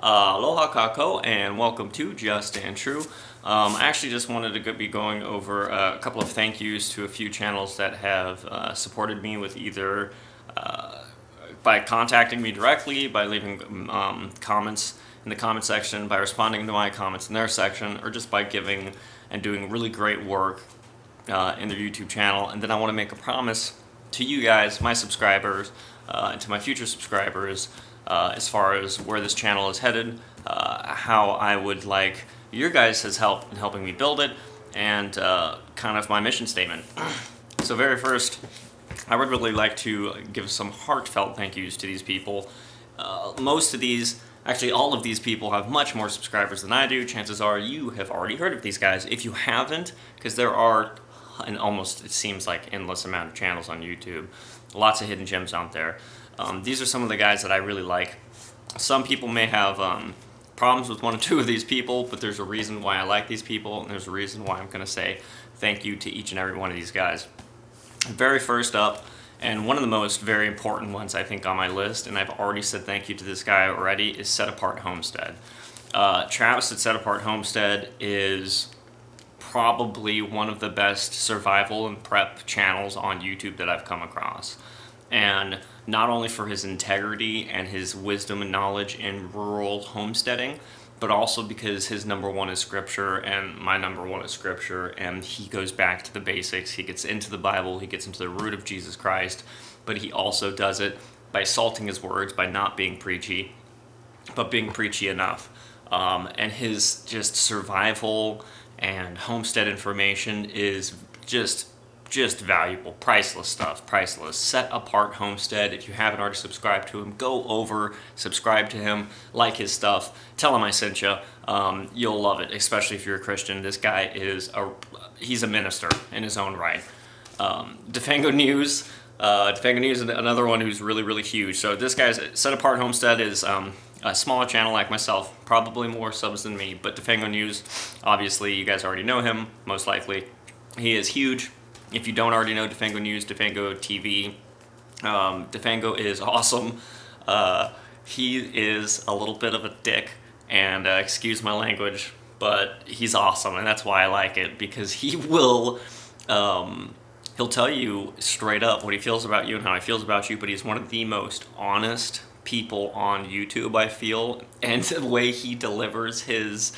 Aloha kako and welcome to Just&True. I actually just wanted to be going over a couple of thank yous to a few channels that have supported me with either by contacting me directly, by leaving comments in the comment section, by responding to my comments in their section, or just by giving and doing really great work in their YouTube channel. And then I want to make a promise to you guys, my subscribers, and to my future subscribers, as far as where this channel is headed, how I would like your guys' help in helping me build it, and kind of my mission statement. So very first, I would really like to give some heartfelt thank yous to these people. Most of these, actually all of these people have much more subscribers than I do. Chances are you have already heard of these guys. If you haven't, because there are an almost, it seems like, endless amount of channels on YouTube. Lots of hidden gems out there. These are some of the guys that I really like. Some people may have problems with one or two of these people, but there's a reason why I like these people, and there's a reason why I'm going to say thank you to each and every one of these guys. Very first up, and one of the most very important ones I think on my list, and I've already said thank you to this guy already, is Set Apart Homestead. Travis at Set Apart Homestead is probably one of the best survival and prep channels on YouTube that I've come across. And not only for his integrity and his wisdom and knowledge in rural homesteading, but also because his number one is scripture and my number one is scripture, and he goes back to the basics. He gets into the Bible, he gets into the root of Jesus Christ, but he also does it by salting his words, by not being preachy, but being preachy enough. And his just survival and homestead information is just valuable, priceless stuff, priceless. Set Apart Homestead. If you haven't already subscribed to him, go over, subscribe to him, like his stuff, tell him I sent you. You'll love it, especially if you're a Christian. This guy is he's a minister in his own right. Defango News. Defango News is another one who's really huge. So this guy's Set Apart Homestead is a smaller channel like myself, probably more subs than me, but Defango News, obviously you guys already know him, most likely. He is huge. If you don't already know Defango News, Defango TV, Defango is awesome. He is a little bit of a dick, and excuse my language, but he's awesome, and that's why I like it, because he will, he'll tell you straight up what he feels about you and how he feels about you, but he's one of the most honest people on YouTube, I feel, and the way he delivers his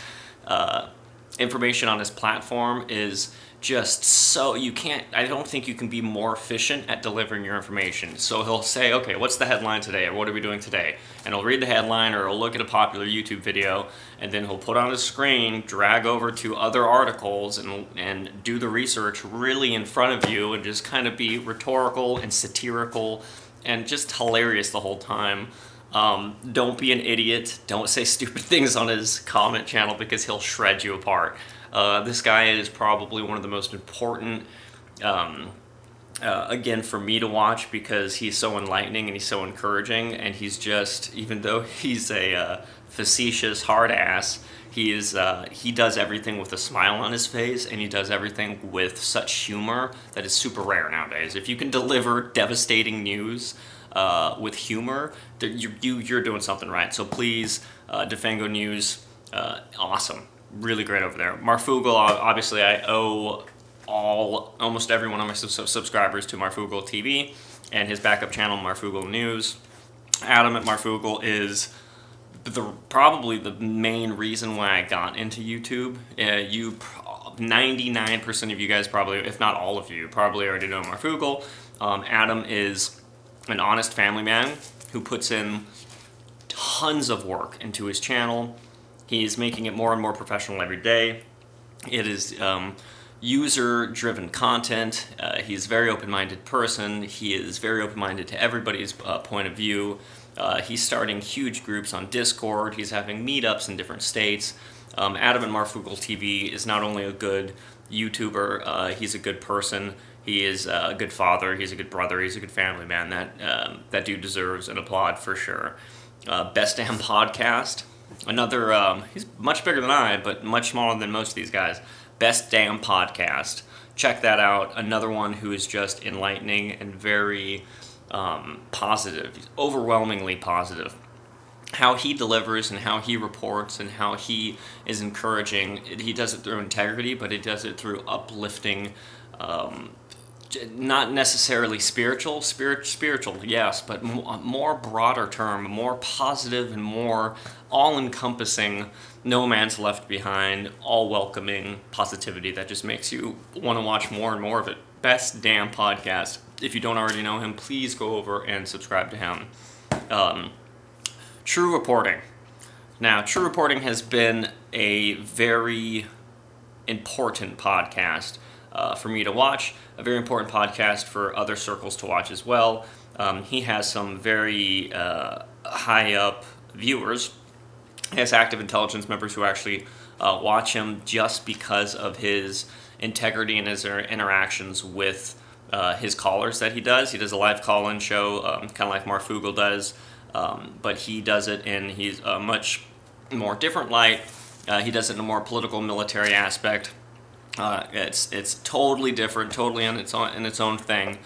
information on his platform is just so, I don't think you can be more efficient at delivering your information. So he'll say, okay, what's the headline today, or what are we doing today? And he'll read the headline, or he'll look at a popular YouTube video, and then he'll put on his screen, drag over to other articles, and do the research really in front of you, and just kind of be rhetorical and satirical and just hilarious the whole time. Don't be an idiot. Don't say stupid things on his comment channel, because he'll shred you apart. This guy is probably one of the most important, again, for me to watch, because he's so enlightening and he's so encouraging, and he's just, even though he's a facetious hard ass, he does everything with a smile on his face, and he does everything with such humor that is super rare nowadays. If you can deliver devastating news with humor, you're doing something right. So please, Defango News, awesome. Really great over there. Marfoogle, obviously I owe almost every one of my subscribers to Marfoogle TV and his backup channel, Marfoogle News. Adam at Marfoogle is probably the main reason why I got into YouTube. 99% of you guys probably, if not all of you, probably already know Marfoogle. Adam is an honest family man who puts in tons of work into his channel. He's making it more and more professional every day. It is user-driven content. He's a very open-minded person. He is very open-minded to everybody's point of view. He's starting huge groups on Discord. He's having meetups in different states. Adam at Marfoogle TV is not only a good YouTuber, he's a good person. He is a good father. He's a good brother. He's a good family man. That dude deserves an applaud for sure. Best Damn Podcast. Another, he's much bigger than I, but much smaller than most of these guys. Best Damn Podcast. Check that out. Another one who is just enlightening and very positive. He's overwhelmingly positive. how he delivers and how he reports and how he is encouraging. He does it through integrity, but he does it through uplifting, not necessarily spiritual, yes, but more broader term, more positive and more all-encompassing, no man's left behind, all-welcoming positivity that just makes you want to watch more and more of it. Best damn podcast. If you don't already know him, please go over and subscribe to him. True Reporting. Now, True Reporting has been a very important podcast for me to watch, a very important podcast for other circles to watch as well. He has some very high up viewers. He has active intelligence members who actually watch him just because of his integrity and his interactions with his callers that he does. He does a live call-in show, kind of like Marfoogle does, but he does it in a much more different light. He does it in a more political, military aspect. It's totally different, totally in its own thing.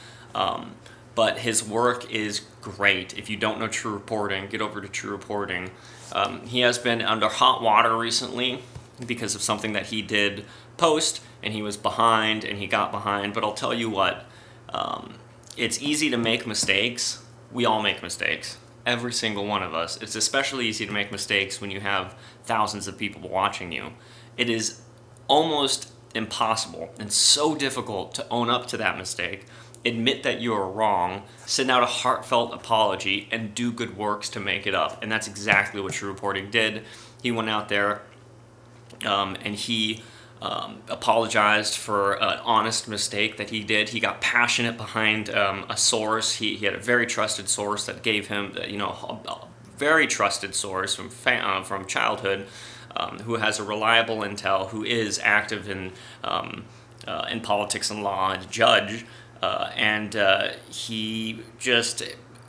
But his work is great. If you don't know True Reporting, get over to True Reporting. He has been under hot water recently because of something that he did post, and he was behind, and he got behind. But I'll tell you what, it's easy to make mistakes. We all make mistakes. Every single one of us. It's especially easy to make mistakes when you have thousands of people watching you. It is almost impossible and so difficult to own up to that mistake, admit that you are wrong, send out a heartfelt apology, and do good works to make it up. And that's exactly what True Reporting did. He went out there and he apologized for an honest mistake that he did. He got passionate behind a source. He had a very trusted source that gave him, a very trusted source from childhood, who has a reliable intel, who is active in politics and law, and a judge, and he just.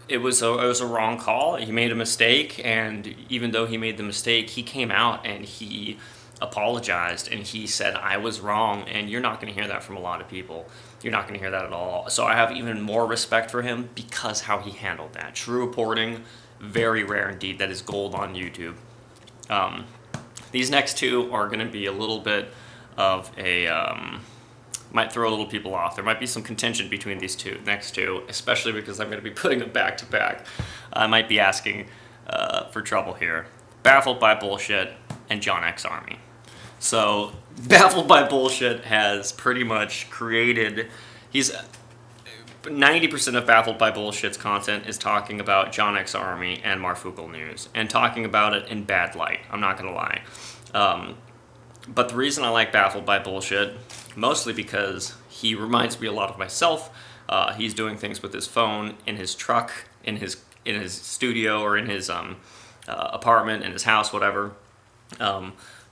It was a wrong call. He made a mistake, and even though he made the mistake, he came out and he apologized, and he said, I was wrong. And you're not going to hear that from a lot of people. You're not going to hear that at all. So I have even more respect for him because how he handled that. True Reporting, very rare indeed. That is gold on YouTube. These next two are going to be a little bit of a might throw a little people off. There might be some contention between these next two, especially because I'm going to be putting them back to back. I might be asking for trouble here. Baffled by Bullshit and JonX Army. So, Baffled by Bullshit has pretty much created, 90% of Baffled by Bullshit's content is talking about JonX Army and Marfoogle News, and talking about it in bad light, I'm not going to lie. But the reason I like Baffled by Bullshit, mostly because he reminds me a lot of myself. He's doing things with his phone, in his truck, in his studio, or in his apartment, in his house, whatever.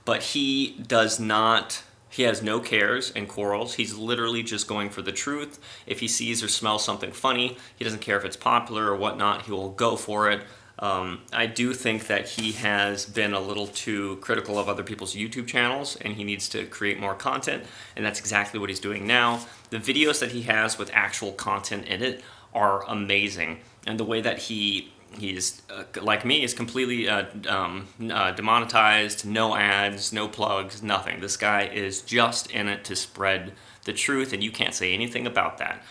But he has no cares and quarrels. He's literally just going for the truth. If he sees or smells something funny, he doesn't care if it's popular or whatnot, he will go for it. I do think that he has been a little too critical of other people's YouTube channels, and he needs to create more content, and that's exactly what he's doing now. The videos that he has with actual content in it are amazing, and the way that he's like me, is completely demonetized, no ads, no plugs, nothing. This guy is just in it to spread the truth, and you can't say anything about that.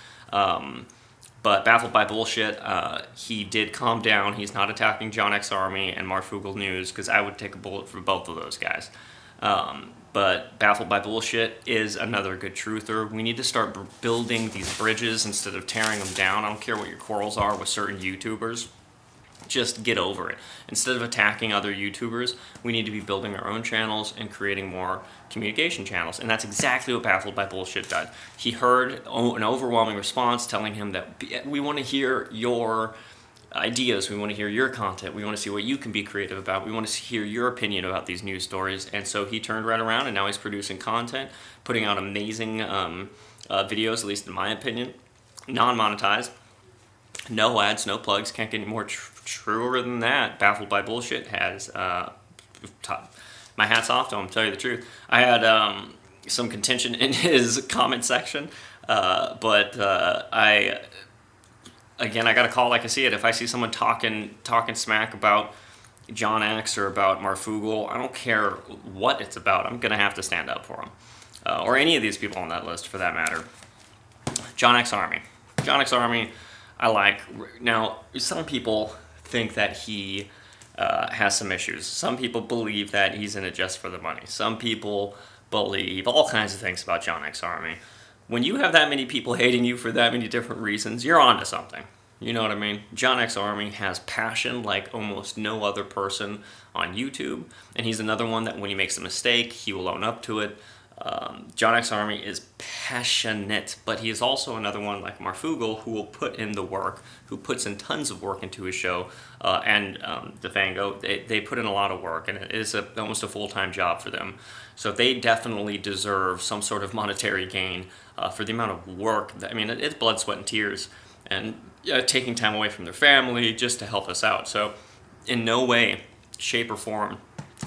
But Baffled by Bullshit, he did calm down. He's not attacking JonX Army and Marfoogle News, because I would take a bullet for both of those guys. But Baffled by Bullshit is another good truther. We need to start building these bridges instead of tearing them down. I don't care what your quarrels are with certain YouTubers. Just get over it. Instead of attacking other YouTubers, we need to be building our own channels and creating more communication channels. And that's exactly what Baffled by Bullshit did. He heard an overwhelming response telling him that we want to hear your ideas, we want to hear your content, we want to see what you can be creative about, we want to hear your opinion about these news stories. And so he turned right around, and now he's producing content, putting out amazing videos, at least in my opinion, non-monetized. No ads, no plugs, can't get any more truer than that. Baffled by Bullshit has, my hat's off to him, to tell you the truth. I had some contention in his comment section, but I gotta call like I see it. If I see someone talking smack about JonX or about Marfoogle. I don't care what it's about. I'm going to have to stand up for them. Or any of these people on that list for that matter. JonX Army. JonX Army, I like. Now, some people think that he has some issues. Some people believe that he's in it just for the money. Some people believe all kinds of things about JonX Army. When you have that many people hating you for that many different reasons, you're onto something. You know what I mean? JonX Army has passion like almost no other person on YouTube, and he's another one that when he makes a mistake, he will own up to it. JonX Army is passionate, but he is also another one like Marfoogle who will put in the work, who puts in tons of work into his show, and Defango, they put in a lot of work, and it is almost a full-time job for them. So they definitely deserve some sort of monetary gain for the amount of work. I mean, it's blood, sweat, and tears, and taking time away from their family just to help us out. So in no way, shape, or form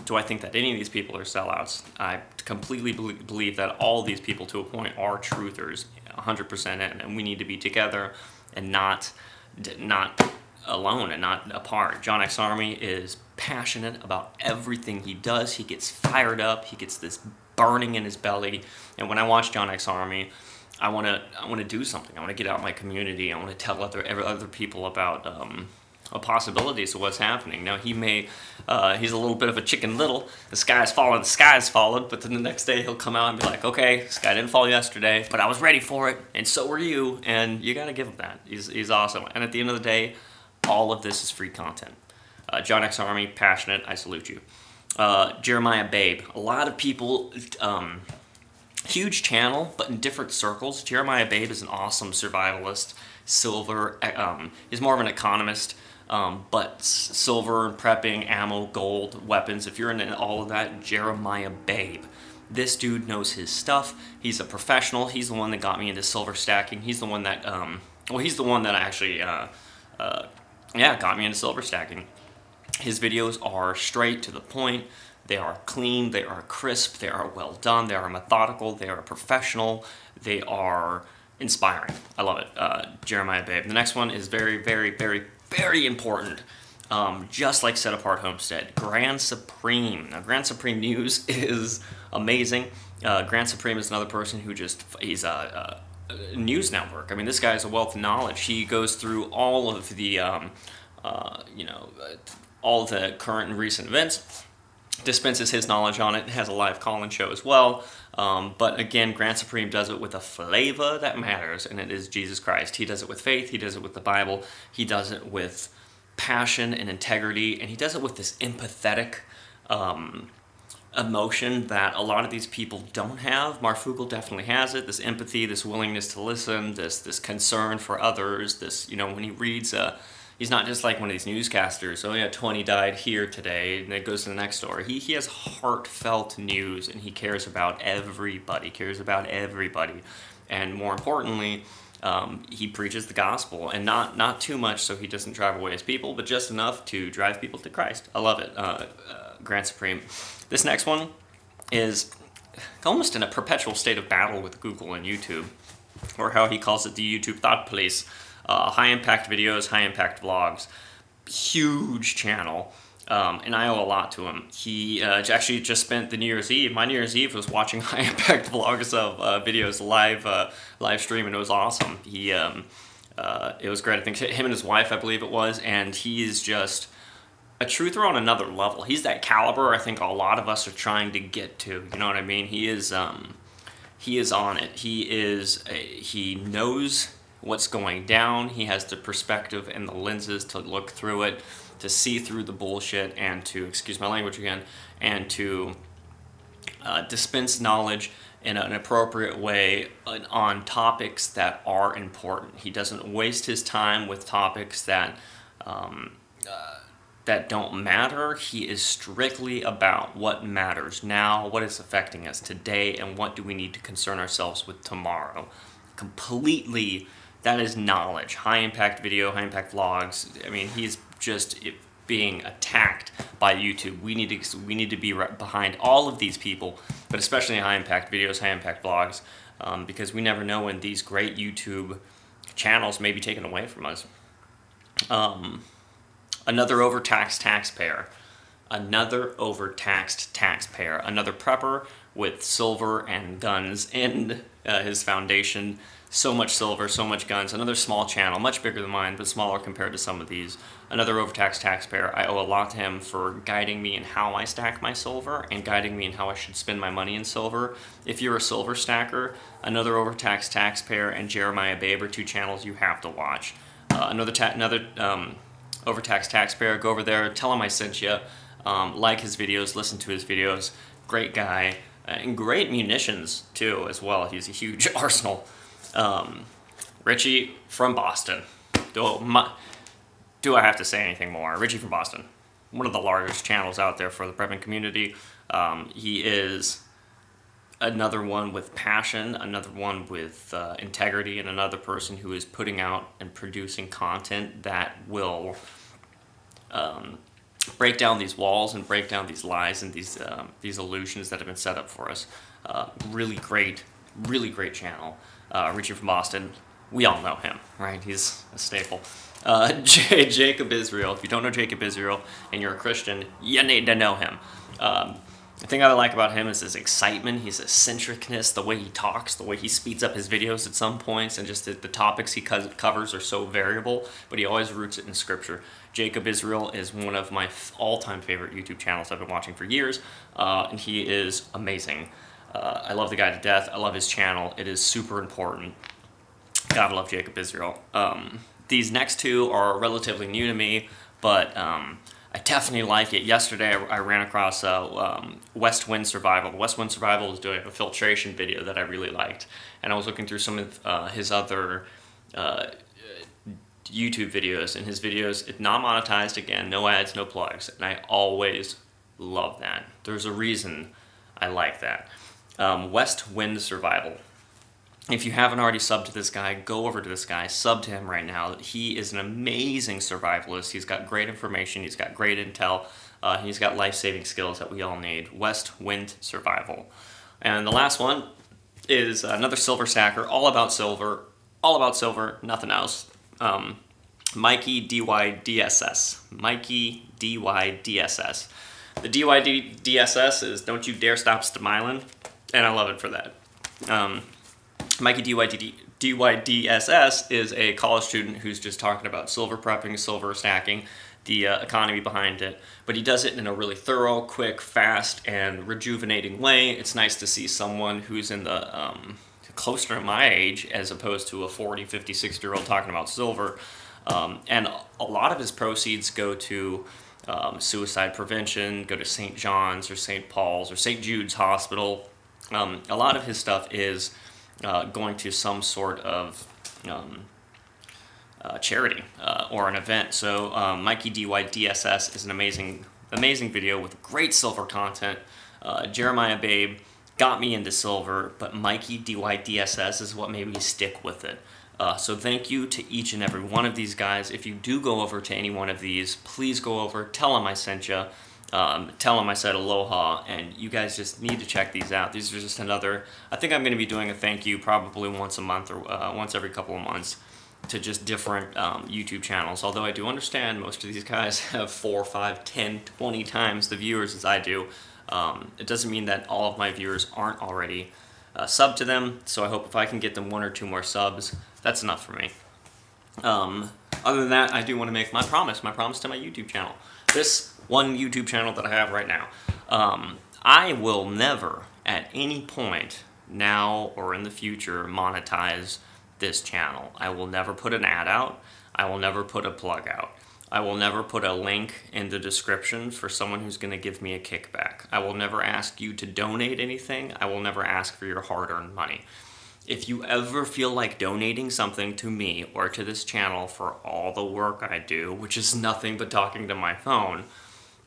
do I think that any of these people are sellouts. I completely believe that all of these people to a point are truthers, 100% in, and we need to be together and not alone and not apart. JonX Army is passionate about everything he does. He gets fired up. He gets this burning in his belly. And when I watch JonX Army, I want to do something. I want to get out in my community. I want to tell other people about possibilities of what's happening. Now he's a little bit of a Chicken Little. The sky's fallen, but then the next day he'll come out and be like, okay, the sky didn't fall yesterday, but I was ready for it, and so were you, and you gotta give him that. He's awesome. And at the end of the day, all of this is free content. JonX Army, passionate, I salute you. Jeremiah Babe. A lot of people, huge channel, but in different circles. Jeremiah Babe is an awesome survivalist. Silver, he's more of an economist, but silver, prepping, ammo, gold, weapons, if you're into all of that, Jeremiah Babe. This dude knows his stuff. He's a professional. He's the one that got me into silver stacking. He's the one that, he's the one that actually, got me into silver stacking. His videos are straight to the point. They are clean, they are crisp, they are well done, they are methodical, they are professional, they are inspiring. I love it. Jeremiah Babe. The next one is very, very, very, very important. Just like Set Apart Homestead. Grand Supreme. Now, Grand Supreme News is amazing. Grand Supreme is another person who he's a news network. I mean, this guy has a wealth of knowledge. He goes through all of the, all the current and recent events, dispenses his knowledge on it, has a live call-in show as well. But again, Grand Supreme does it with a flavor that matters, and it is Jesus Christ. He does it with faith, he does it with the Bible, he does it with passion and integrity, and he does it with this empathetic emotion that a lot of these people don't have. Marfoogle definitely has it, this empathy, this willingness to listen, this concern for others, this, when he reads he's not just like one of these newscasters, oh yeah, 20 died here today, and it goes to the next story. He has heartfelt news, and he cares about everybody, and more importantly, he preaches the gospel, and not too much so he doesn't drive away his people, but just enough to drive people to Christ. I love it. Grand Supreme. This next one is almost in a perpetual state of battle with Google and YouTube, or how he calls it, the YouTube Thought Police. High-impact videos, high-impact vlogs, huge channel, and I owe a lot to him. He actually just spent the New Year's Eve. My New Year's Eve was watching high-impact vlogs of videos live stream, and it was awesome. It was great. I think him and his wife, I believe it was, and he is just a truther on another level. He's that caliber I think a lot of us are trying to get to. You know what I mean? He is on it. He knows what's going down. He has the perspective and the lenses to look through it, to see through the bullshit, and to, excuse my language again, and to dispense knowledge in an appropriate way on topics that are important. He doesn't waste his time with topics that don't matter. He is strictly about what matters now, what is affecting us today, and what do we need to concern ourselves with tomorrow. Completely. That is knowledge. High-impact video, high-impact vlogs. I mean, he's just being attacked by YouTube. We need to be right behind all of these people, but especially high-impact videos, high-impact vlogs, because we never know when these great YouTube channels may be taken away from us. Another overtaxed taxpayer. another overtaxed taxpayer, another prepper with silver and guns in his foundation. So much silver, so much guns, another small channel, much bigger than mine, but smaller compared to some of these. Another overtaxed taxpayer. I owe a lot to him for guiding me in how I stack my silver and guiding me in how I should spend my money in silver. If you're a silver stacker, another overtaxed taxpayer and Jeremiah Babe are two channels you have to watch. Another overtaxed taxpayer, go over there, tell him I sent you, like his videos, listen to his videos. Great guy, and great munitions too as well. He's a huge arsenal. Richie from Boston. Do I have to say anything more? Richie from Boston, one of the largest channels out there for the prepping community. He is another one with passion, another one with integrity, and another person who is putting out and producing content that will break down these walls and break down these lies and these illusions that have been set up for us. Really great channel. Richie from Boston, we all know him, right? He's a staple. Jacob Israel, if you don't know Jacob Israel and you're a Christian, you need to know him. The thing I like about him is his excitement, his eccentricness, the way he talks, the way he speeds up his videos at some points, and just the topics he covers are so variable, but he always roots it in scripture. Jacob Israel is one of my all-time favorite YouTube channels I've been watching for years, and he is amazing. I love the guy to death. I love his channel. It is super important. Gotta love Jacob Israel. These next two are relatively new to me, but I definitely like it. Yesterday I ran across West Wind Survival. West Wind Survival is doing a filtration video that I really liked, and I was looking through some of his other YouTube videos, and his videos, it's not monetized, again, no ads, no plugs, and I always love that. There's a reason I like that. West Wind Survival. If you haven't already subbed to this guy, go over to this guy, sub to him right now. He is an amazing survivalist. He's got great information, he's got great intel, he's got life-saving skills that we all need. West Wind Survival. And the last one is another silver stacker, all about silver, nothing else. Mikey Dy DSS. Mikey Dy DSS. The DSS is Don't You Dare Stop Smiling, and I love it for that. Mikey Dy DSS is a college student who's just talking about silver prepping, silver stacking, the economy behind it, but he does it in a really thorough, quick, fast, and rejuvenating way. It's nice to see someone who's in the closer to my age as opposed to a 40, 50, 60-year-old talking about silver. And a lot of his proceeds go to suicide prevention, go to St. John's or St. Paul's or St. Jude's Hospital. A lot of his stuff is going to some sort of charity or an event. So Mikey Dy DSS is an amazing video with great silver content. Jeremiah Babe got me into silver, but Mikey Dy DSS is what made me stick with it. So thank you to each and every one of these guys. If you do go over to any one of these, please go over, tell them I sent you. Tell them I said aloha, and you guys just need to check these out. These are just another, I think I'm going to be doing a thank you probably once a month or once every couple of months to just different YouTube channels. Although I do understand most of these guys have 4, 5, 10, 20 times the viewers as I do. It doesn't mean that all of my viewers aren't already subbed to them, so I hope if I can get them 1 or 2 more subs, that's enough for me. Other than that, I do want to make my promise to my YouTube channel. This one YouTube channel that I have right now. I will never, at any point, now or in the future, monetize this channel. I will never put an ad out. I will never put a plug out. I will never put a link in the description for someone who's going to give me a kickback. I will never ask you to donate anything. I will never ask for your hard-earned money. If you ever feel like donating something to me or to this channel for all the work I do, which is nothing but talking to my phone,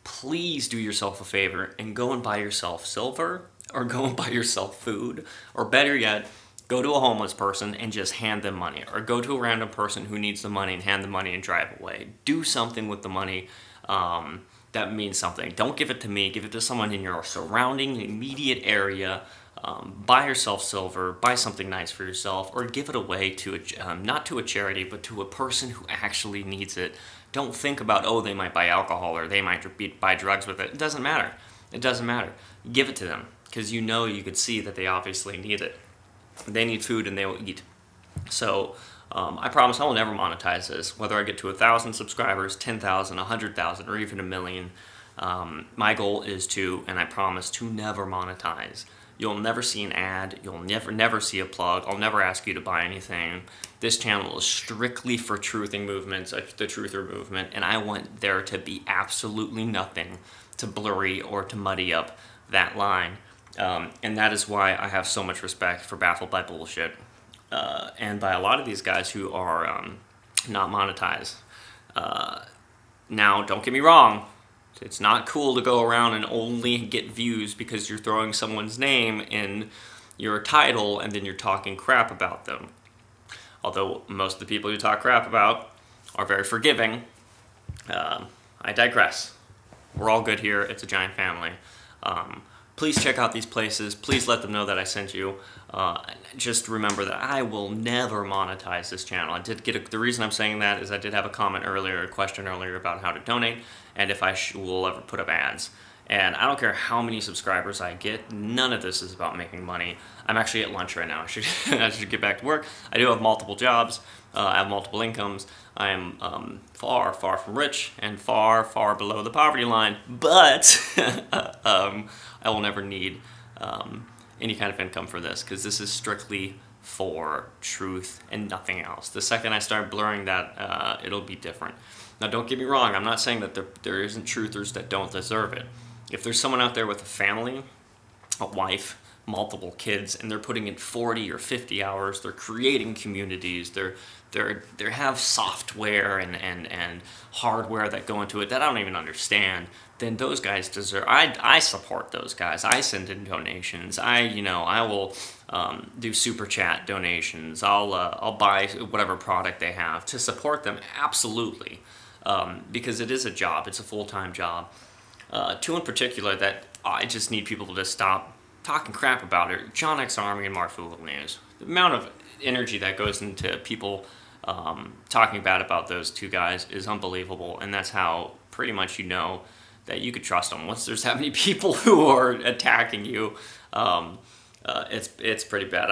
please do yourself a favor and go and buy yourself silver, or go and buy yourself food, or better yet, go to a homeless person and just hand them money, or go to a random person who needs the money and hand them money and drive away. Do something with the money. that means something. Don't give it to me. Give it to someone in your surrounding immediate area. Buy yourself silver. Buy something nice for yourself, or give it away to not to a charity, but to a person who actually needs it. Don't think about, oh, they might buy alcohol or they might buy drugs with it. It doesn't matter. It doesn't matter. Give it to them, because you know, you could see that they obviously need it. They need food and they will eat. So I promise I will never monetize this, whether I get to 1,000 subscribers, 10,000, 100,000, or even 1 million. My goal is to, and I promise, to never monetize. You'll never see an ad. You'll never see a plug. I'll never ask you to buy anything. This channel is strictly for truthing movements, the truther movement, and I want there to be absolutely nothing to blurry or to muddy up that line. And that is why I have so much respect for Baffled by Bullshit, and by a lot of these guys who are not monetized. Now, don't get me wrong. It's not cool to go around and only get views because you're throwing someone's name in your title and then you're talking crap about them. Although most of the people you talk crap about are very forgiving. I digress. We're all good here. It's a giant family. Please check out these places. Please let them know that I sent you. Just remember that I will never monetize this channel. I did get the reason I'm saying that is I did have a comment earlier, a question earlier about how to donate, and if I will ever put up ads. And I don't care how many subscribers I get, none of this is about making money. I'm actually at lunch right now. I should get back to work. I do have multiple jobs. I have multiple incomes. I am far, far from rich and far, far below the poverty line, but I will never need any kind of income for this, because this is strictly for truth and nothing else. The second I start blurring that, it'll be different. Now, don't get me wrong. I'm not saying that there isn't truthers that don't deserve it. If there's someone out there with a family, a wife, multiple kids, and they're putting in 40 or 50 hours, they're creating communities, they have software and hardware that go into it that I don't even understand, then those guys deserve. I support those guys. I send in donations. I will do super chat donations. I'll buy whatever product they have to support them. Absolutely, because it is a job. It's a full-time job. Two in particular that I just need people to just stop talking crap about it. JonX Army and Marfoogle News. The amount of energy that goes into people talking bad about those two guys is unbelievable, and that's how pretty much you know that you could trust them. Once there's that many people who are attacking you, it's pretty bad.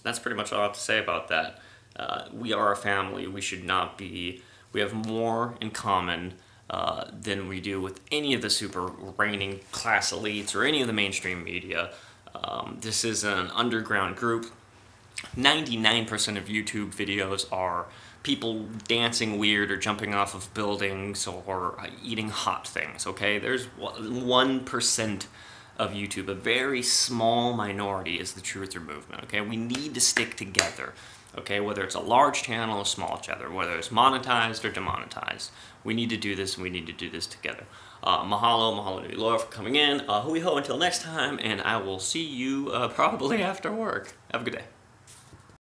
That's pretty much all I have to say about that. We are a family. We should not be. We have more in common than we do with any of the super reigning class elites or any of the mainstream media. This is an underground group. 99% of YouTube videos are people dancing weird or jumping off of buildings or eating hot things, okay? There's 1% of YouTube, a very small minority, is the truther movement, okay? We need to stick together, okay? Whether it's a large channel or small channel, whether it's monetized or demonetized, we need to do this, and we need to do this together. Mahalo to Laura for coming in. Hui ho until next time, and I will see you probably after work. Have a good day.